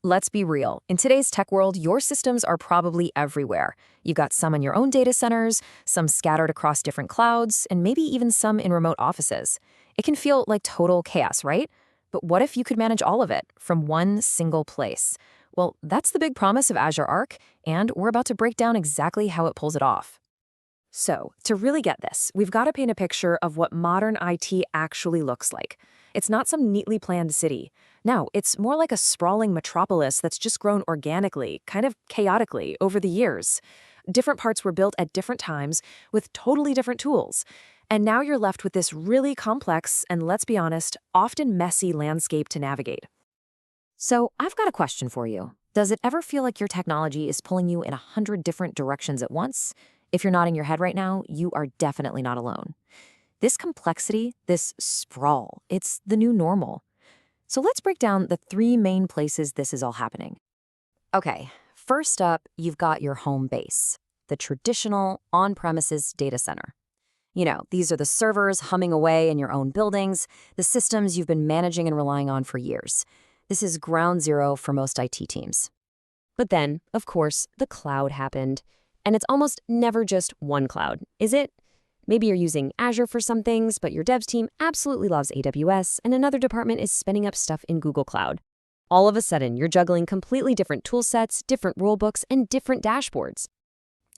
Let's be real. In today's tech world, your systems are probably everywhere. You've got some in your own data centers, some scattered across different clouds, and maybe even some in remote offices. It can feel like total chaos, right? But what if you could manage all of it from one single place? Well, that's the big promise of Azure Arc, and we're about to break down exactly how it pulls it off. So, to really get this, we've got to paint a picture of what modern IT actually looks like. It's not some neatly planned city. No, it's more like a sprawling metropolis that's just grown organically, kind of chaotically, over the years. Different parts were built at different times with totally different tools. And now you're left with this really complex and, let's be honest, often messy landscape to navigate. So, I've got a question for you. Does it ever feel like your technology is pulling you in 100 different directions at once? If you're nodding your head right now, you are definitely not alone. This complexity, this sprawl, it's the new normal. So let's break down the 3 main places this is all happening. Okay, first up, you've got your home base, the traditional on-premises data center. You know, these are the servers humming away in your own buildings, the systems you've been managing and relying on for years. This is ground zero for most IT teams. But then, of course, the cloud happened. And it's almost never just one cloud, is it? Maybe you're using Azure for some things, but your devs team absolutely loves AWS, and another department is spinning up stuff in Google Cloud. All of a sudden, you're juggling completely different tool sets, different rulebooks, and different dashboards.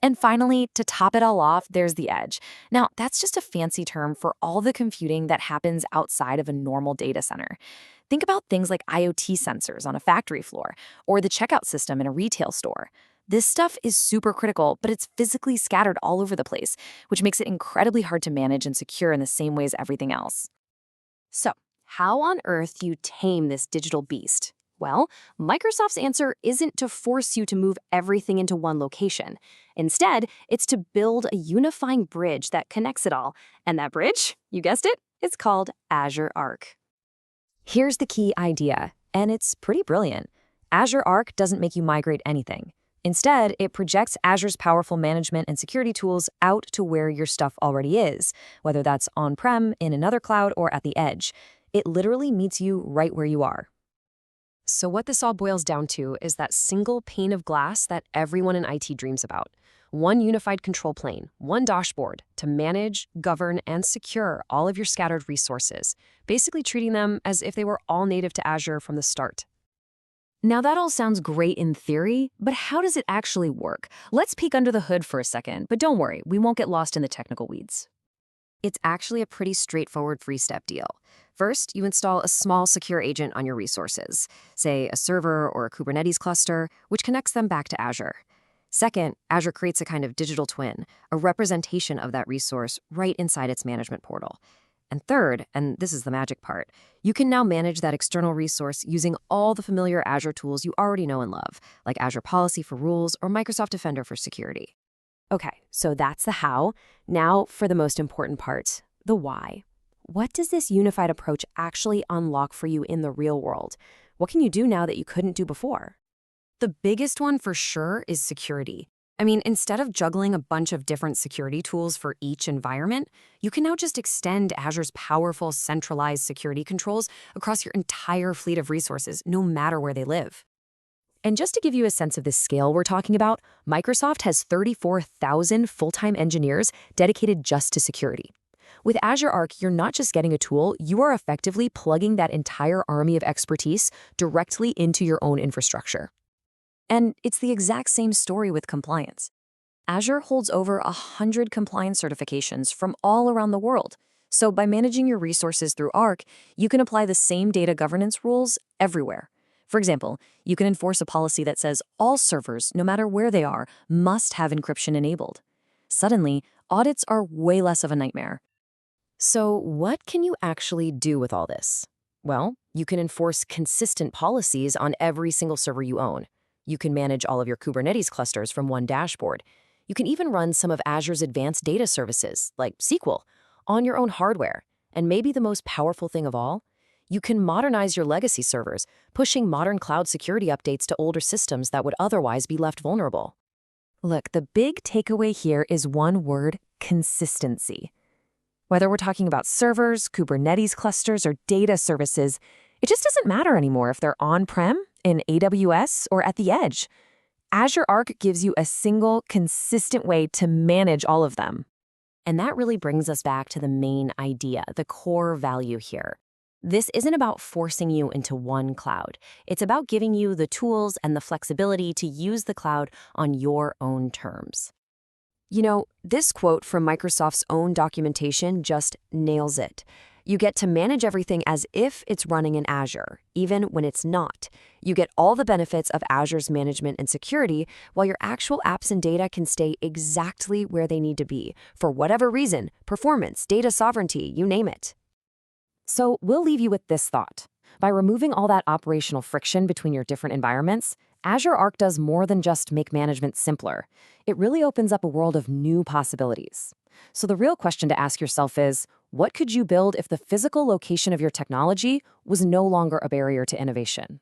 And finally, to top it all off, there's the edge. Now, that's just a fancy term for all the computing that happens outside of a normal data center. Think about things like IoT sensors on a factory floor, or the checkout system in a retail store. This stuff is super critical, but it's physically scattered all over the place, which makes it incredibly hard to manage and secure in the same way as everything else. So, how on earth do you tame this digital beast? Well, Microsoft's answer isn't to force you to move everything into one location. Instead, it's to build a unifying bridge that connects it all. And that bridge, you guessed it, is called Azure Arc. Here's the key idea, and it's pretty brilliant. Azure Arc doesn't make you migrate anything. Instead, it projects Azure's powerful management and security tools out to where your stuff already is, whether that's on-prem, in another cloud, or at the edge. It literally meets you right where you are. So what this all boils down to is that single pane of glass that everyone in IT dreams about. One unified control plane, one dashboard to manage, govern, and secure all of your scattered resources, basically treating them as if they were all native to Azure from the start. Now that all sounds great in theory, but how does it actually work? Let's peek under the hood for a second, but don't worry, we won't get lost in the technical weeds. It's actually a pretty straightforward 3-step deal. First, you install a small secure agent on your resources, say a server or a Kubernetes cluster, which connects them back to Azure. Second, Azure creates a kind of digital twin, a representation of that resource right inside its management portal. And third, and this is the magic part, you can now manage that external resource using all the familiar Azure tools you already know and love, like Azure Policy for rules or Microsoft Defender for security. Okay, so that's the how. Now for the most important part, the why. What does this unified approach actually unlock for you in the real world? What can you do now that you couldn't do before? The biggest one for sure is security. I mean, instead of juggling a bunch of different security tools for each environment, you can now just extend Azure's powerful centralized security controls across your entire fleet of resources, no matter where they live. And just to give you a sense of the scale we're talking about, Microsoft has 34,000 full-time engineers dedicated just to security. With Azure Arc, you're not just getting a tool, you are effectively plugging that entire army of expertise directly into your own infrastructure. And it's the exact same story with compliance. Azure holds over 100 compliance certifications from all around the world. So by managing your resources through Arc, you can apply the same data governance rules everywhere. For example, you can enforce a policy that says all servers, no matter where they are, must have encryption enabled. Suddenly, audits are way less of a nightmare. So what can you actually do with all this? Well, you can enforce consistent policies on every single server you own. You can manage all of your Kubernetes clusters from one dashboard. You can even run some of Azure's advanced data services, like SQL, on your own hardware. And maybe the most powerful thing of all, you can modernize your legacy servers, pushing modern cloud security updates to older systems that would otherwise be left vulnerable. Look, the big takeaway here is one word: consistency. Whether we're talking about servers, Kubernetes clusters, or data services, it just doesn't matter anymore if they're on-prem, in AWS, or at the edge. Azure Arc gives you a single, consistent way to manage all of them. And that really brings us back to the main idea, the core value here. This isn't about forcing you into one cloud. It's about giving you the tools and the flexibility to use the cloud on your own terms. You know, this quote from Microsoft's own documentation just nails it. You get to manage everything as if it's running in Azure, even when it's not. You get all the benefits of Azure's management and security, while your actual apps and data can stay exactly where they need to be, for whatever reason, performance, data sovereignty, you name it. So we'll leave you with this thought. By removing all that operational friction between your different environments, Azure Arc does more than just make management simpler. It really opens up a world of new possibilities. So the real question to ask yourself is, what could you build if the physical location of your technology was no longer a barrier to innovation?